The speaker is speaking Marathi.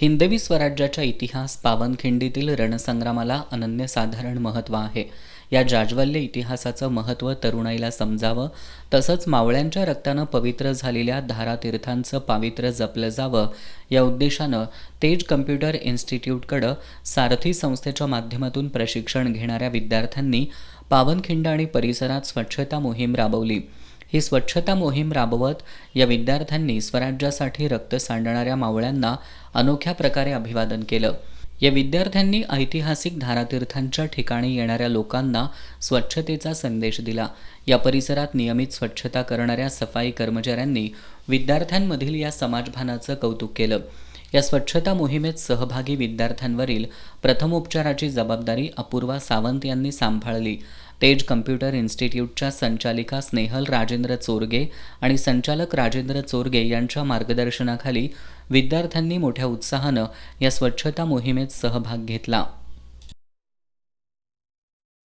हिंदवी स्वराज्याचा इतिहास पावनखिंडीतील रणसंग्रामाला अनन्यसाधारण महत्त्व आहे. या जाज्वल्य इतिहासाचं महत्त्व तरुणाईला समजावं, तसंच मावळ्यांच्या रक्तानं पवित्र झालेल्या धारातीर्थांचं पावित्र्य जपलं जावं, या उद्देशानं तेज कम्प्युटर इन्स्टिट्यूटकडं सारथी संस्थेच्या माध्यमातून प्रशिक्षण घेणाऱ्या विद्यार्थ्यांनी पावनखिंड आणि परिसरात स्वच्छता मोहीम राबवली. ही स्वच्छता मोहीम राबवत या विद्यार्थ्यांनी स्वराज्यासाठी रक्त सांडणाऱ्या मावळ्यांना अनोख्या प्रकारे अभिवादन केलं. या विद्यार्थ्यांनी ऐतिहासिक धारातीर्थांच्या ठिकाणी येणाऱ्या लोकांना स्वच्छतेचा संदेश दिला. या परिसरात नियमित स्वच्छता करणाऱ्या सफाई कर्मचाऱ्यांनी विद्यार्थ्यांमधील या समाजभानाचं कौतुक केलं. या स्वच्छता मोहिमेत सहभागी विद्यार्थ्यांवरील प्रथमोपचाराची जबाबदारी अपूर्वा सावंत यांनी सांभाळली. तेज कम्प्युटर इन्स्टिट्यूटच्या संचालिका स्नेहल राजेंद्र चोरगे आणि संचालक राजेंद्र चोरगे यांच्या मार्गदर्शनाखाली विद्यार्थ्यांनी मोठ्या उत्साहानं या स्वच्छता मोहिमेत सहभाग घेतला.